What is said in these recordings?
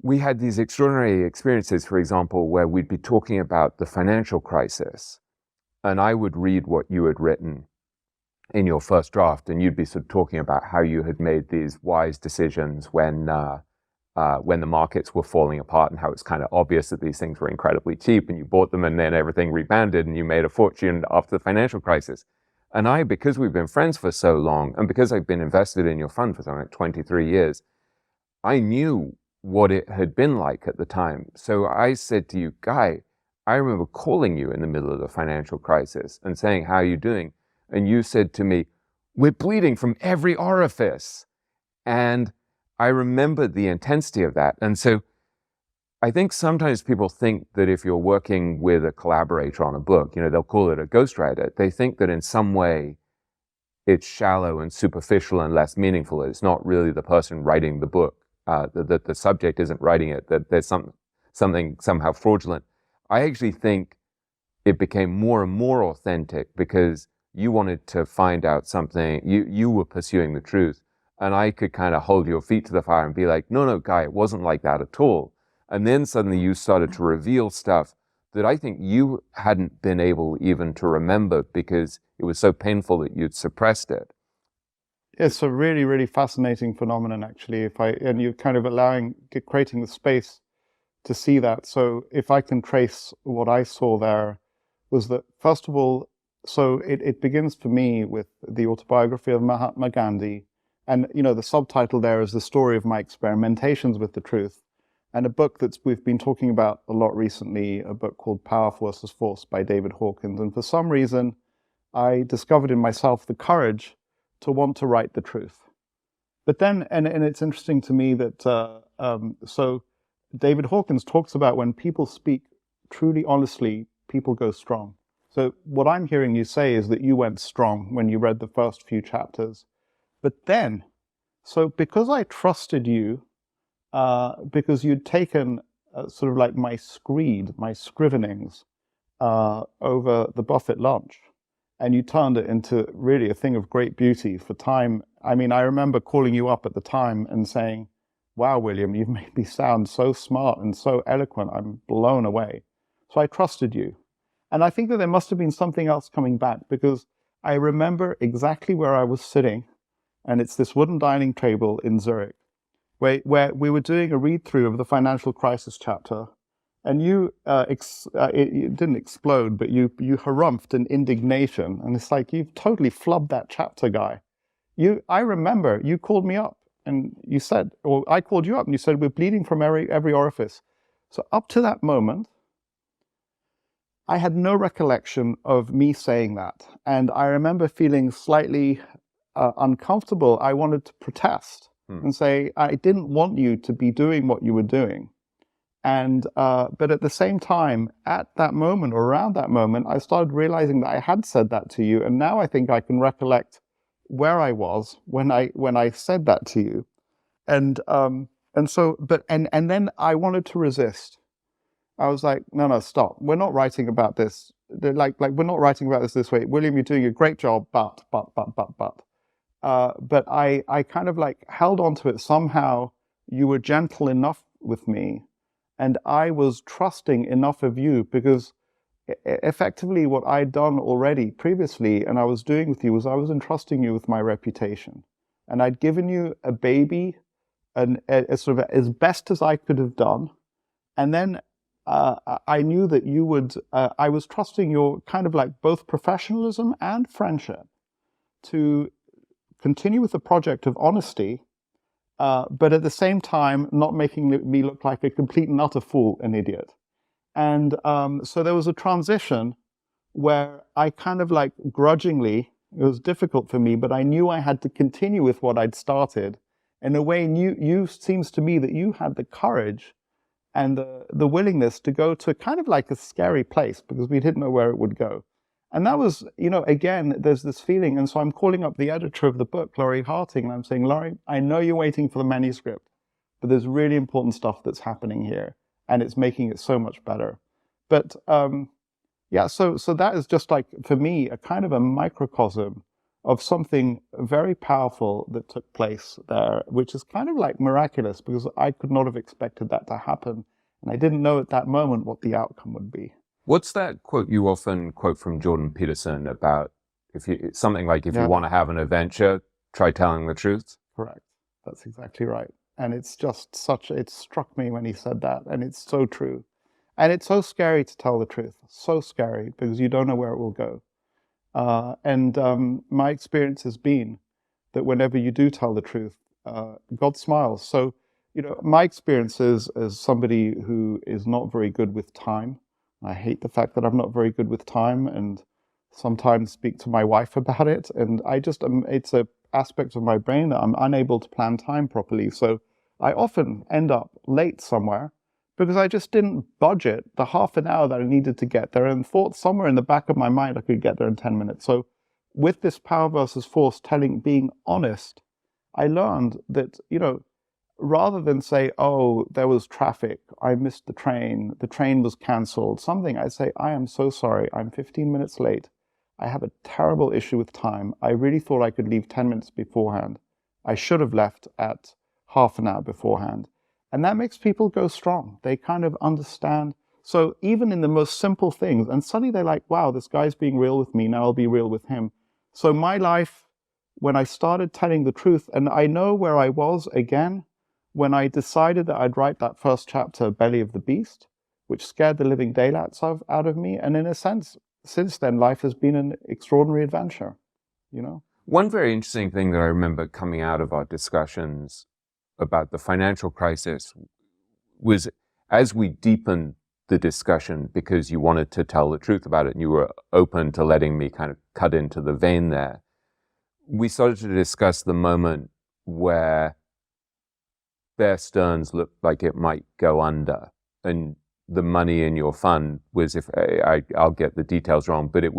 we had these extraordinary experiences, for example, where we'd be talking about the financial crisis, and I would read what you had written in your first draft, and you'd be sort of talking about how you had made these wise decisions when the markets were falling apart, and how it's kind of obvious that these things were incredibly cheap, and you bought them, and then everything rebounded, and you made a fortune after the financial crisis. And I, because we've been friends for so long, and because I've been invested in your fund for something like 23 years, I knew what it had been like at the time. So I said to you, Guy, I remember calling you in the middle of the financial crisis and saying, how are you doing? And you said to me, we're bleeding from every orifice. And I remembered the intensity of that. And so I think sometimes people think that if you're working with a collaborator on a book, they'll call it a ghostwriter. They think that in some way it's shallow and superficial and less meaningful. It's not really the person writing the book, that the subject isn't writing it, that there's something somehow fraudulent. I actually think it became more and more authentic because you wanted to find out something, you were pursuing the truth. And I could kind of hold your feet to the fire and be like, no, Guy, it wasn't like that at all. And then suddenly you started to reveal stuff that I think you hadn't been able even to remember because it was so painful that you'd suppressed it. It's a really, really fascinating phenomenon, actually. And you're kind of creating the space to see that. So if I can trace what I saw there was that, first of all, so it begins for me with the autobiography of Mahatma Gandhi. And, the subtitle there is The Story of My Experimentations with the Truth. And a book that we've been talking about a lot recently, a book called Power versus Force by David Hawkins. And for some reason, I discovered in myself the courage to want to write the truth. But then, and it's interesting to me that, so David Hawkins talks about when people speak truly honestly, people go strong. So what I'm hearing you say is that you went strong when you read the first few chapters. But then, so because I trusted you, because you'd taken sort of like my screed, my scrivenings over the Buffett lunch, and you turned it into really a thing of great beauty for time. I mean, I remember calling you up at the time and saying, wow, William, you've made me sound so smart and so eloquent. I'm blown away. So I trusted you. And I think that there must have been something else coming back, because I remember exactly where I was sitting, and it's this wooden dining table in Zurich, where we were doing a read-through of the financial crisis chapter, and you, it didn't explode, but you harumphed in indignation, and it's like, you've totally flubbed that chapter, Guy. I remember you called me up, and you said, or I called you up, and you said, we're bleeding from every orifice. So up to that moment, I had no recollection of me saying that. And I remember feeling slightly uncomfortable. I wanted to protest and say, I didn't want you to be doing what you were doing. And but at the same time, at that moment or around that moment, I started realizing that I had said that to you. And now I think I can recollect where I was when I said that to you. And so, and then I wanted to resist. I was like, no, stop. We're not writing about this. Like we're not writing about this way. William, you're doing a great job, but. But I kind of like held on to it. Somehow you were gentle enough with me, and I was trusting enough of you, because effectively what I'd done already previously and I was doing with you was I was entrusting you with my reputation. And I'd given you a baby, and sort of as best as I could have done. And then I knew that you would, I was trusting your kind of like both professionalism and friendship to continue with the project of honesty, but at the same time, not making me look like a complete and utter fool, an idiot. And so there was a transition where I kind of like grudgingly, it was difficult for me, but I knew I had to continue with what I'd started. In a way, you seems to me that you had the courage and the willingness to go to kind of like a scary place, because we didn't know where it would go. And that was, again, there's this feeling. And so I'm calling up the editor of the book, Laurie Harting, and I'm saying, Laurie, I know you're waiting for the manuscript, but there's really important stuff that's happening here, and it's making it so much better. But yeah, so that is just like, for me, a kind of a microcosm of something very powerful that took place there, which is kind of like miraculous because I could not have expected that to happen. And I didn't know at that moment what the outcome would be. What's that quote you often quote from Jordan Peterson about if you if you Yeah, want to have an adventure, try telling the truth? correct. That's exactly right. And it's just it struck me when he said that. And it's so true. And it's so scary to tell the truth. So scary because you don't know where it will go. And my experience has been that whenever you do tell the truth, God smiles. So, my experience is as somebody who is not very good with time. I hate the fact that I'm not very good with time, and sometimes speak to my wife about it. And it's a aspect of my brain that I'm unable to plan time properly. So I often end up late somewhere because I just didn't budget the half an hour that I needed to get there and thought somewhere in the back of my mind I could get there in 10 minutes. So with this power versus force being honest, I learned that, rather than say, oh, there was traffic, I missed the train was canceled, something, I'd say, I am so sorry, I'm 15 minutes late. I have a terrible issue with time. I really thought I could leave 10 minutes beforehand. I should have left at half an hour beforehand. And that makes people go strong. They kind of understand. So even in the most simple things, and suddenly they're like, wow, this guy's being real with me. Now I'll be real with him. So my life, when I started telling the truth, and I know where I was again, when I decided that I'd write that first chapter, Belly of the Beast, which scared the living daylights out of me. And in a sense, since then, life has been an extraordinary adventure, One very interesting thing that I remember coming out of our discussions about the financial crisis was as we deepened the discussion, because you wanted to tell the truth about it and you were open to letting me kind of cut into the vein there, we started to discuss the moment where Bear Stearns looked like it might go under, and the money in your fund was, if I'll get the details wrong, but it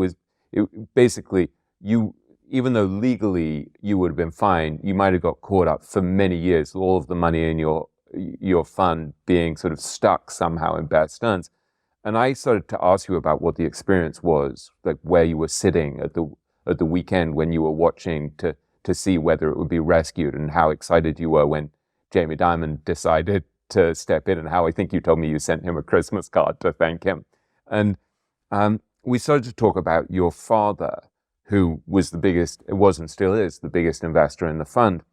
basically, you, even though legally you would have been fine, you might have got caught up for many years, all of the money in your fund being sort of stuck somehow in Bear Stearns. And I started to ask you about what the experience was, like where you were sitting at the weekend when you were watching to see whether it would be rescued, and how excited you were when Jamie Dimon decided to step in, and how I think you told me you sent him a Christmas card to thank him. And we started to talk about your father, who was the biggest, it was and still is, the biggest investor in the fund.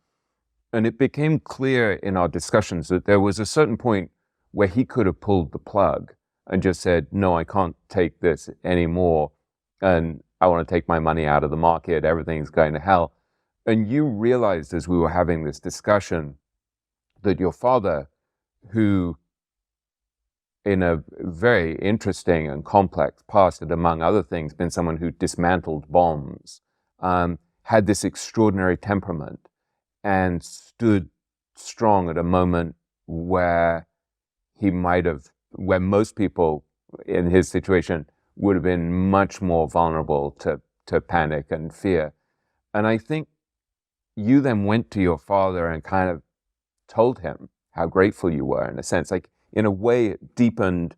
And it became clear in our discussions that there was a certain point where he could have pulled the plug and just said, no, I can't take this anymore, and I want to take my money out of the market, everything's going to hell. And you realized as we were having this discussion that your father, who in a very interesting and complex past had, among other things, been someone who dismantled bombs, had this extraordinary temperament and stood strong at a moment where where most people in his situation would have been much more vulnerable to panic and fear. And I think you then went to your father and kind of told him how grateful you were, in a sense. Like, in a way, it deepened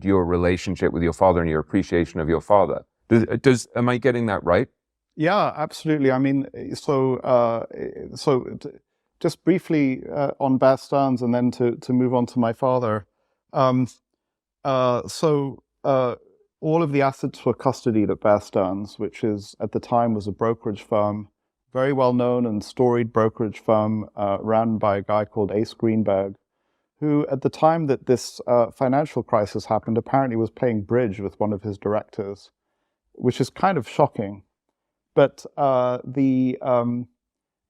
your relationship with your father and your appreciation of your father. Am I getting that right? Yeah, absolutely. I mean, just briefly on Bear Stearns, and then to move on to my father. All of the assets were custodied at Bear Stearns, which is at the time was a brokerage firm, very well known and storied brokerage firm run by a guy called Ace Greenberg, who at the time that this financial crisis happened apparently was playing bridge with one of his directors, which is kind of shocking. But in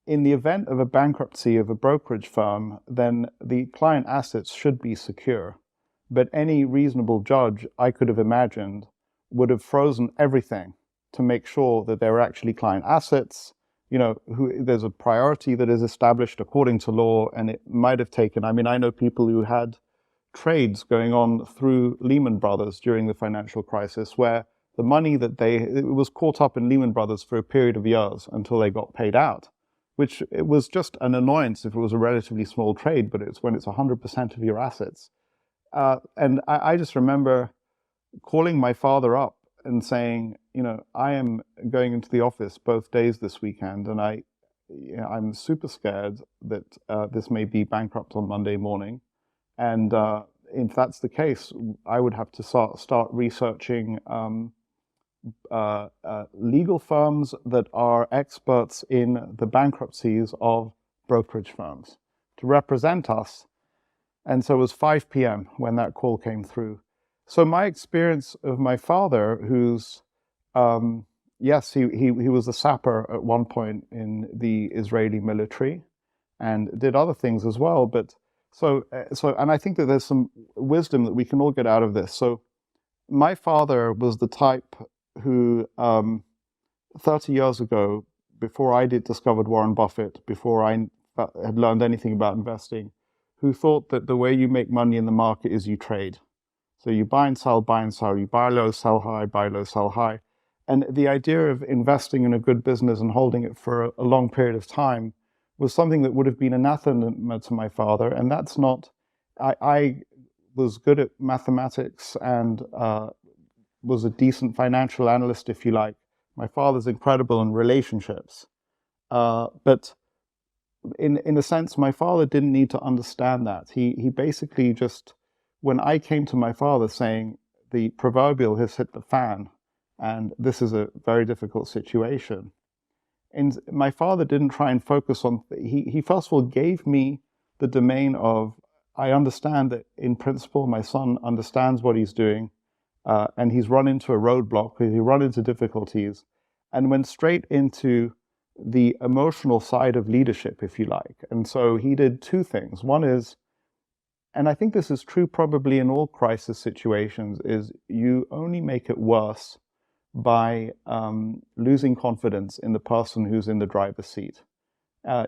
the event of a bankruptcy of a brokerage firm, then the client assets should be secure. But any reasonable judge, I could have imagined, would have frozen everything to make sure that there were actually client assets. There's a priority that is established according to law, and it might have taken, I mean, I know people who had trades going on through Lehman Brothers during the financial crisis where the money that it was caught up in Lehman Brothers for a period of years until they got paid out, which it was just an annoyance if it was a relatively small trade, but it's when it's 100% of your assets. And I just remember calling my father up and saying, I am going into the office both days this weekend, and I'm super scared that this may be bankrupt on Monday morning. And if that's the case, I would have to start researching legal firms that are experts in the bankruptcies of brokerage firms to represent us. And so it was 5 p.m. when that call came through. So my experience of my father, who's, yes, he was a sapper at one point in the Israeli military and did other things as well. But and I think that there's some wisdom that we can all get out of this. So my father was the type who, 30 years ago, before I discovered Warren Buffett, before I had learned anything about investing, who thought that the way you make money in the market is you trade. So you buy and sell, you buy low, sell high, buy low, sell high. And the idea of investing in a good business and holding it for a long period of time was something that would have been anathema to my father. And that's not, I was good at mathematics and was a decent financial analyst, if you like. My father's incredible in relationships. But in a sense, my father didn't need to understand that. He basically just, when I came to my father saying, the proverbial has hit the fan, and this is a very difficult situation, and my father didn't try and focus on, he first of all gave me the domain of, I understand that in principle, my son understands what he's doing, and he's run into a roadblock, he run into difficulties, and went straight into the emotional side of leadership, if you like. And so he did two things. One is, and I think this is true probably in all crisis situations, is you only make it worse by losing confidence in the person who's in the driver's seat.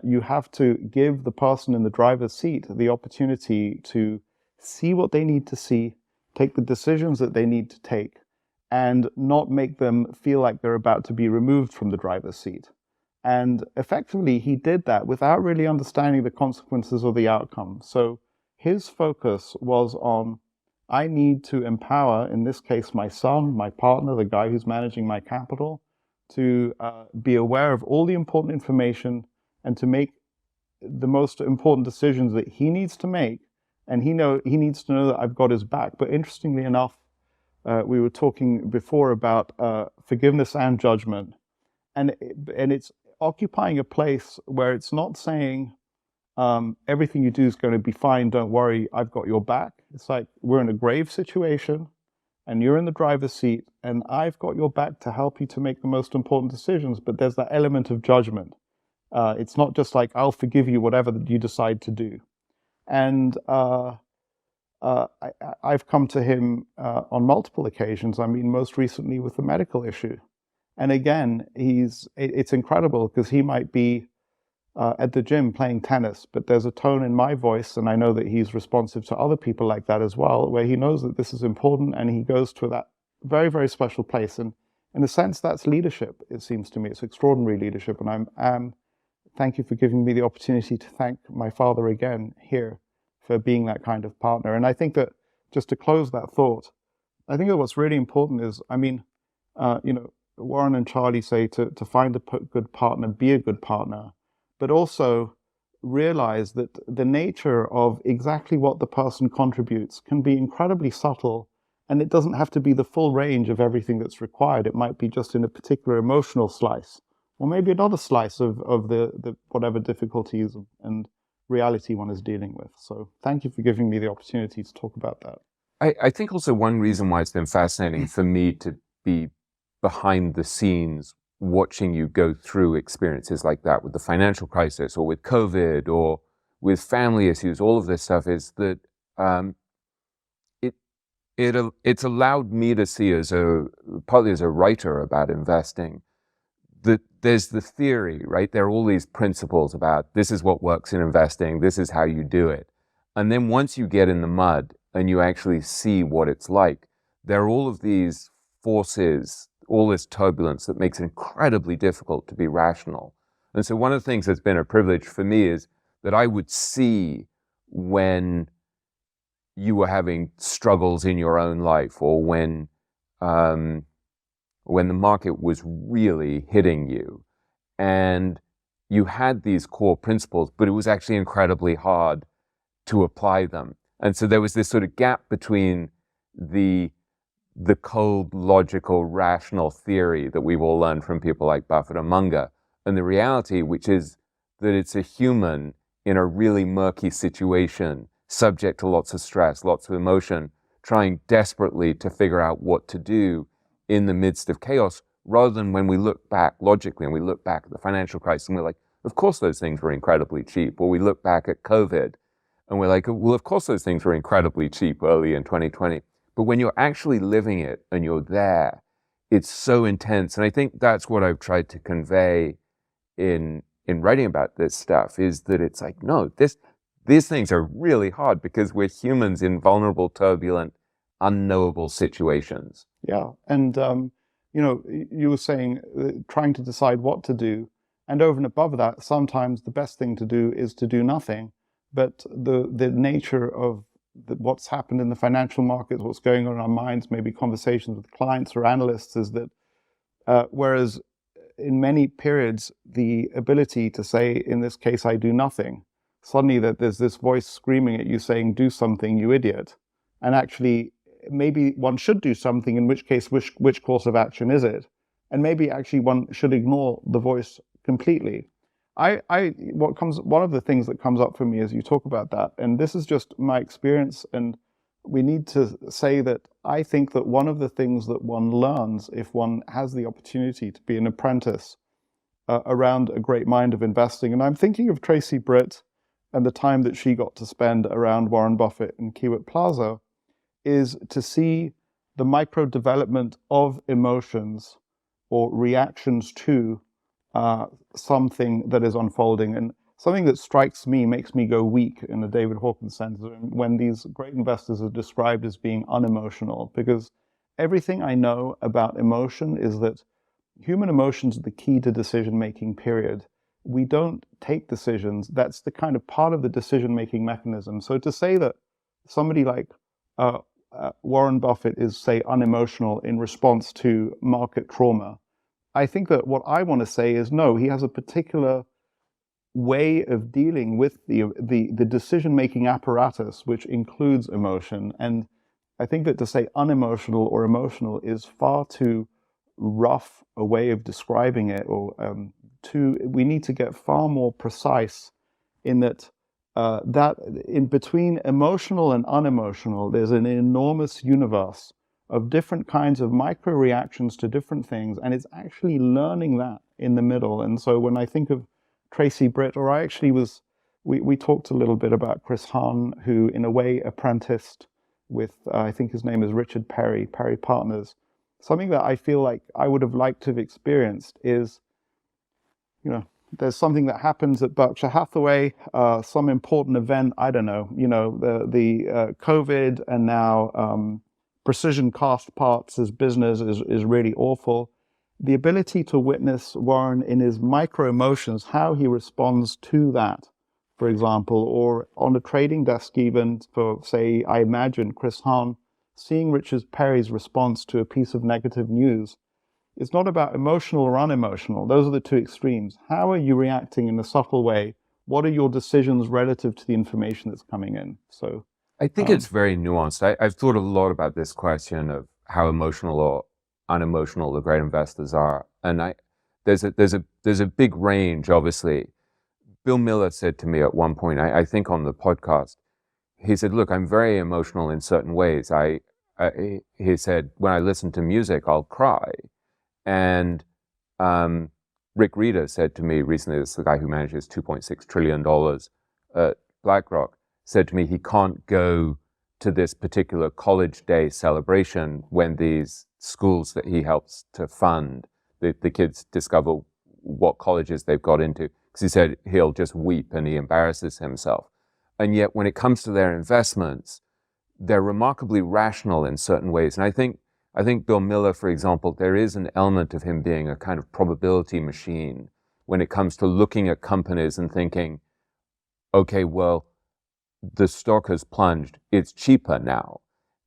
You have to give the person in the driver's seat the opportunity to see what they need to see, take the decisions that they need to take, and not make them feel like they're about to be removed from the driver's seat. And effectively, he did that without really understanding the consequences or the outcome. So his focus was on, I need to empower, in this case, my son, my partner, the guy who's managing my capital, to be aware of all the important information and to make the most important decisions that he needs to make. And he needs to know that I've got his back. But interestingly enough, we were talking before about forgiveness and judgment. And it's occupying a place where it's not saying, everything you do is going to be fine, don't worry, I've got your back. It's like, we're in a grave situation, and you're in the driver's seat, and I've got your back to help you to make the most important decisions, but there's that element of judgment. It's not just like, I'll forgive you whatever that you decide to do. And I've come to him on multiple occasions, I mean, most recently with the medical issue. And again, it's incredible because he might be at the gym playing tennis, but there's a tone in my voice, and I know that he's responsive to other people like that as well, where he knows that this is important, and he goes to that very, very special place. And in a sense, that's leadership, it seems to me. It's extraordinary leadership, and thank you for giving me the opportunity to thank my father again here for being that kind of partner. And I think that, just to close that thought, I think that what's really important is, I mean, Warren and Charlie say to find a good partner, be a good partner, but also realize that the nature of exactly what the person contributes can be incredibly subtle, and it doesn't have to be the full range of everything that's required. It might be just in a particular emotional slice, or maybe another slice of the whatever difficulties and reality one is dealing with. So thank you for giving me the opportunity to talk about that. I think also one reason why it's been fascinating for me to be behind the scenes watching you go through experiences like that with the financial crisis or with COVID or with family issues, all of this stuff, is that it's allowed me to see, partly as a writer about investing, that there's the theory, right? There are all these principles about this is what works in investing, this is how you do it. And then once you get in the mud and you actually see what it's like, there are all of these forces, all this turbulence that makes it incredibly difficult to be rational. And so one of the things that's been a privilege for me is that I would see when you were having struggles in your own life, or when when the market was really hitting you, and you had these core principles, but it was actually incredibly hard to apply them. And so there was this sort of gap between the cold, logical, rational theory that we've all learned from people like Buffett and Munger, and the reality, which is that it's a human in a really murky situation, subject to lots of stress, lots of emotion, trying desperately to figure out what to do in the midst of chaos, rather than when we look back logically and we look back at the financial crisis and we're like, of course those things were incredibly cheap. Or we look back at COVID and we're like, well, of course those things were incredibly cheap early in 2020. But when you're actually living it and you're there, it's so intense. And I think that's what I've tried to convey in writing about this stuff, is that it's like, no, these things are really hard because we're humans in vulnerable, turbulent, unknowable situations. Yeah. And, you were saying trying to decide what to do. And over and above that, sometimes the best thing to do is to do nothing. But the nature of what's happened in the financial markets, what's going on in our minds, maybe conversations with clients or analysts, is that whereas in many periods, the ability to say, in this case, I do nothing, suddenly that there's this voice screaming at you saying, do something, you idiot. And actually, maybe one should do something, in which case, which course of action is it? And maybe actually one should ignore the voice completely. One of the things that comes up for me as you talk about that, and this is just my experience, and we need to say that I think that one of the things that one learns if one has the opportunity to be an apprentice around a great mind of investing, and I'm thinking of Tracy Britt and the time that she got to spend around Warren Buffett and Kiewit Plaza, is to see the micro development of emotions or reactions to something that is unfolding. And something that strikes me, makes me go weak in the David Hawkins sense, when these great investors are described as being unemotional, because everything I know about emotion is that human emotions are the key to decision-making, period. We don't take decisions. That's the kind of part of the decision-making mechanism. So to say that somebody like Warren Buffett is, say, unemotional in response to market trauma, I think that what I want to say is, no, he has a particular way of dealing with the decision-making apparatus, which includes emotion. And I think that to say unemotional or emotional is far too rough a way of describing it, or we need to get far more precise in that that in between emotional and unemotional, there's an enormous universe of different kinds of micro reactions to different things, and it's actually learning that in the middle. And so when I think of Tracy Britt, or I actually we talked a little bit about Chris Hahn, who in a way apprenticed with, I think his name is Richard Perry Partners. Something that I feel like I would have liked to have experienced is, there's something that happens at Berkshire Hathaway, some important event, I don't know, the COVID, and now precision cast parts as business is really awful. The ability to witness Warren in his micro emotions, how he responds to that, for example, or on a trading desk even for, say, I imagine Chris Hahn, seeing Richard Perry's response to a piece of negative news. It's not about emotional or unemotional. Those are the two extremes. How are you reacting in a subtle way? What are your decisions relative to the information that's coming in? So I think it's very nuanced. I've thought a lot about this question of how emotional or unemotional the great investors are, and there's a big range. Obviously, Bill Miller said to me at one point, I think on the podcast, he said, "Look, I'm very emotional in certain ways. He said, when I listen to music, I'll cry." And Rick Reeder said to me recently, this is the guy who manages $2.6 trillion at BlackRock, said to me he can't go to this particular college day celebration when these schools that he helps to fund, the kids discover what colleges they've got into, because he said he'll just weep and he embarrasses himself. And yet when it comes to their investments, they're remarkably rational in certain ways. And I think Bill Miller, for example, there is an element of him being a kind of probability machine when it comes to looking at companies and thinking, okay, well, the stock has plunged, it's cheaper now.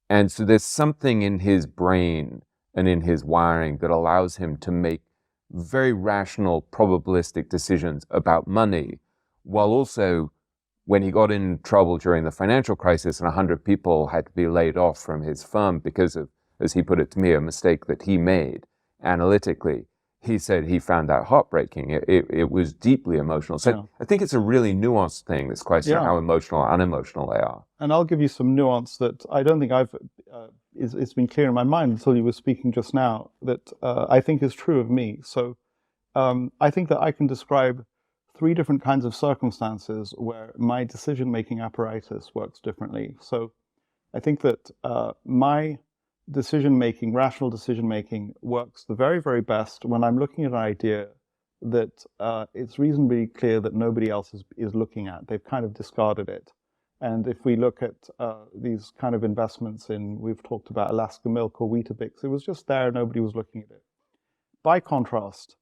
And so there's something in his brain and in his wiring that allows him to make very rational, probabilistic decisions about money, while also, when he got in trouble during the financial crisis and 100 people had to be laid off from his firm because of, as he put it to me, a mistake that he made analytically, he said he found that heartbreaking. It was deeply emotional. So Yeah. I think it's a really nuanced thing, this question of Yeah. how emotional or unemotional they are. And I'll give you some nuance that I don't think it's been clear in my mind until you were speaking just now, that I think is true of me. So I think that I can describe 3 different kinds of circumstances where my decision-making apparatus works differently. So I think that my decision-making, rational decision-making, works the very, very best when I'm looking at an idea that it's reasonably clear that nobody else is looking at. They've kind of discarded it. And if we look at these kind of investments in, we've talked about Alaska Milk or Weetabix, it was just there, nobody was looking at it. By contrast,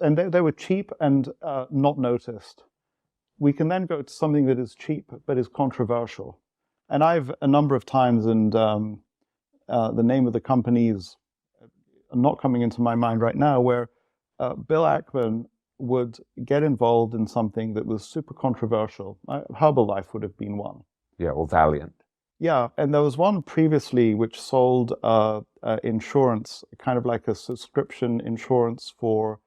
and they were cheap and not noticed, we can then go to something that is cheap but is controversial. And I've a number of times, and the name of the company is not coming into my mind right now, where Bill Ackman would get involved in something that was super controversial. Herbalife would have been one. Yeah, or Valiant. Yeah, and there was one previously which sold insurance, kind of like a subscription insurance for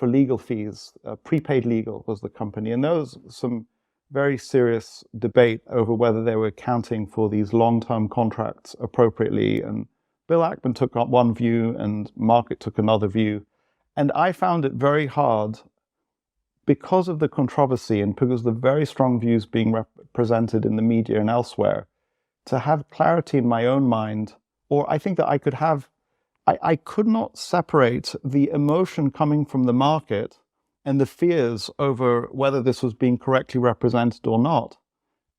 legal fees. Prepaid Legal was the company, and there was some very serious debate over whether they were accounting for these long-term contracts appropriately. And Bill Ackman took up one view, and market took another view. And I found it very hard, because of the controversy and because of the very strong views being represented in the media and elsewhere, to have clarity in my own mind, or I think that I could not separate the emotion coming from the market and the fears over whether this was being correctly represented or not,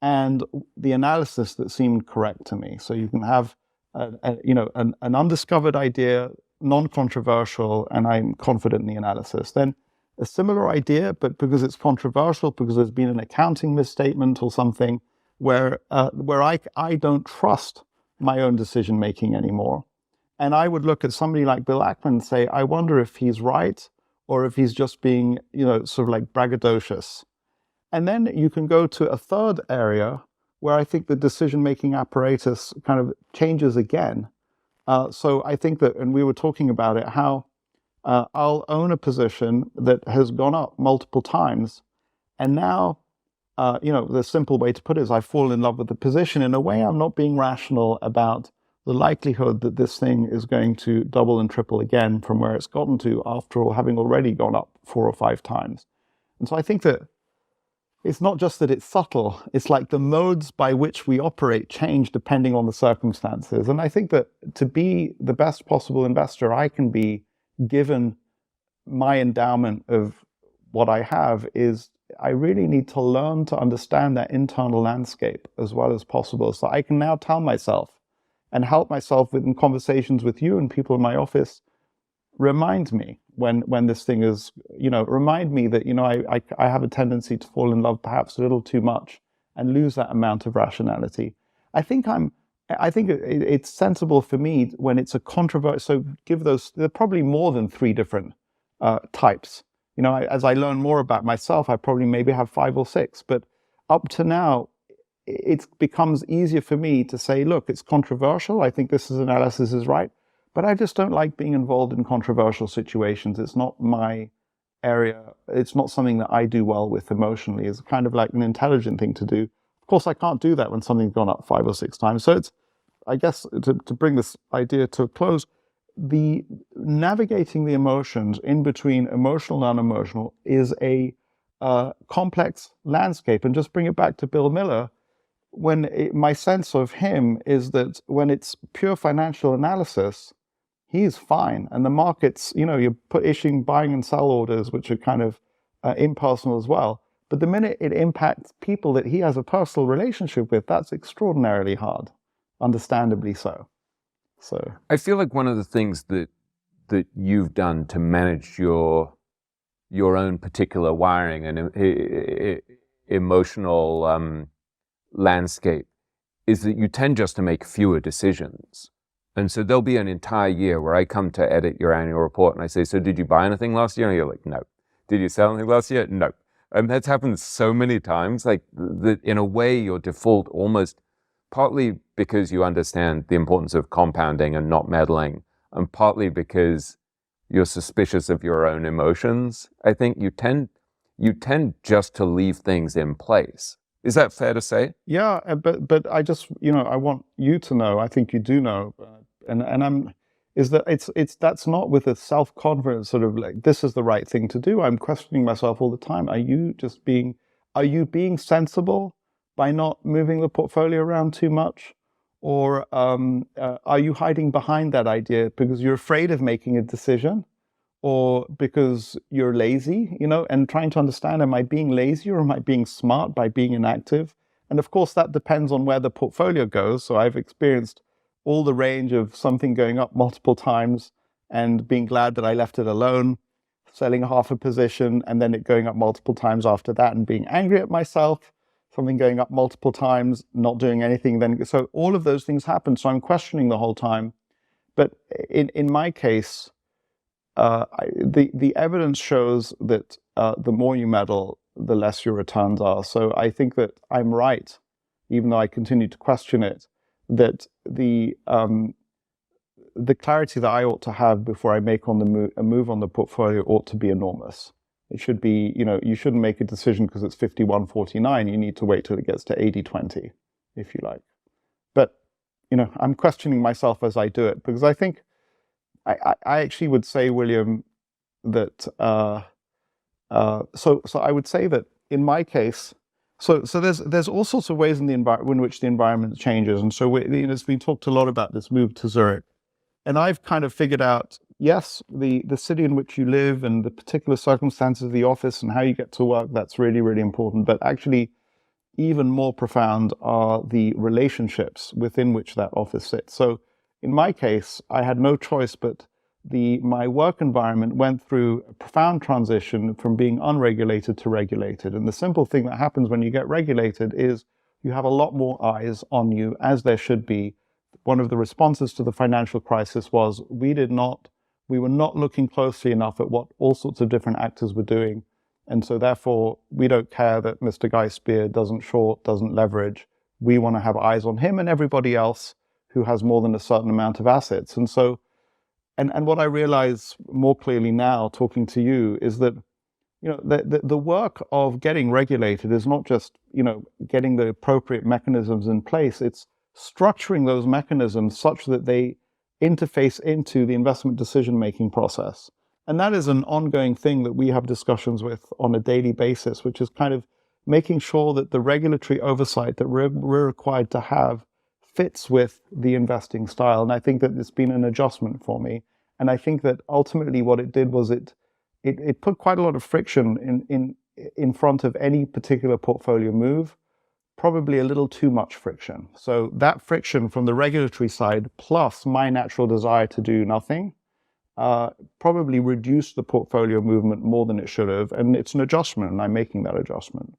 and the analysis that seemed correct to me. So you can have an undiscovered idea, non-controversial, and I'm confident in the analysis. Then a similar idea, but because it's controversial, because there's been an accounting misstatement or something, where I don't trust my own decision making anymore. And I would look at somebody like Bill Ackman and say, I wonder if he's right or if he's just being, sort of like braggadocious. And then you can go to a third area where I think the decision making apparatus kind of changes again. So I think that, and we were talking about it, how I'll own a position that has gone up multiple times, and now the simple way to put it is I fall in love with the position. In a way, I'm not being rational about the likelihood that this thing is going to double and triple again from where it's gotten to, after all, having already gone up 4 or 5 times. And so I think that it's not just that it's subtle, it's like the modes by which we operate change depending on the circumstances. And I think that to be the best possible investor I can be, given my endowment of what I have, is I really need to learn to understand that internal landscape as well as possible, so I can now tell myself and help myself in conversations with you and people in my office, remind me when this thing is, remind me that, I have a tendency to fall in love perhaps a little too much and lose that amount of rationality. I think it's sensible for me when it's a controversy. So there are probably more than 3 different types. As I learn more about myself, I probably maybe have 5 or 6, but up to now, it becomes easier for me to say, look, it's controversial. I think this analysis is right, but I just don't like being involved in controversial situations. It's not my area. It's not something that I do well with emotionally. It's kind of like an intelligent thing to do. Of course, I can't do that when something's gone up 5 or 6 times. So it's, I guess, to bring this idea to a close, the navigating the emotions in between emotional and unemotional is a complex landscape. And just bring it back to Bill Miller, my sense of him is that when it's pure financial analysis, he's fine. And the markets, you're issuing buying and sell orders, which are kind of impersonal as well. But the minute it impacts people that he has a personal relationship with, that's extraordinarily hard, understandably so. So I feel like one of the things that you've done to manage your own particular wiring and emotional landscape is that you tend just to make fewer decisions. And so there'll be an entire year where I come to edit your annual report and I say, so did you buy anything last year? And you're like, no. Did you sell anything last year? No. And that's happened so many times, like that in a way your default almost, partly because you understand the importance of compounding and not meddling, and partly because you're suspicious of your own emotions. I think you tend just to leave things in place. Is that fair to say? Yeah, but I just, I want you to know, I think you do know, is that it's that's not with a self-confidence sort of like, this is the right thing to do. I'm questioning myself all the time. Are you being sensible by not moving the portfolio around too much? Or are you hiding behind that idea because you're afraid of making a decision? Or because you're lazy, and trying to understand, am I being lazy or am I being smart by being inactive? And of course, that depends on where the portfolio goes. So I've experienced all the range of something going up multiple times and being glad that I left it alone, selling half a position and then it going up multiple times after that and being angry at myself, something going up multiple times, not doing anything. So all of those things happen. So I'm questioning the whole time. But in my case, the evidence shows that the more you meddle, the less your returns are. So I think that I'm right, even though I continue to question it, that the clarity that I ought to have before I make a move on the portfolio ought to be enormous. It should be, you shouldn't make a decision because it's 51-49. You need to wait till it gets to 80-20, if you like. But, I'm questioning myself as I do it because I think I actually would say, William, that so I would say that in my case, so there's all sorts of ways in which the environment changes, and so it's been talked a lot about this move to Zurich, and I've kind of figured out, yes, the city in which you live and the particular circumstances of the office and how you get to work, that's really, really important, but actually even more profound are the relationships within which that office sits. So in my case, I had no choice, but my work environment went through a profound transition from being unregulated to regulated. And the simple thing that happens when you get regulated is you have a lot more eyes on you, as there should be. One of the responses to the financial crisis was we were not looking closely enough at what all sorts of different actors were doing. And so therefore, we don't care that Mr. Guy Spier doesn't short, doesn't leverage. We want to have eyes on him and everybody else who has more than a certain amount of assets. And so, and what I realize more clearly now talking to you is that, the work of getting regulated is not just, getting the appropriate mechanisms in place. It's structuring those mechanisms such that they interface into the investment decision-making process. And that is an ongoing thing that we have discussions with on a daily basis, which is kind of making sure that the regulatory oversight that we're required to have fits with the investing style. And I think that it's been an adjustment for me. And I think that ultimately what it did was it put quite a lot of friction in front of any particular portfolio move, probably a little too much friction. So that friction from the regulatory side, plus my natural desire to do nothing, probably reduced the portfolio movement more than it should have. And it's an adjustment, and I'm making that adjustment.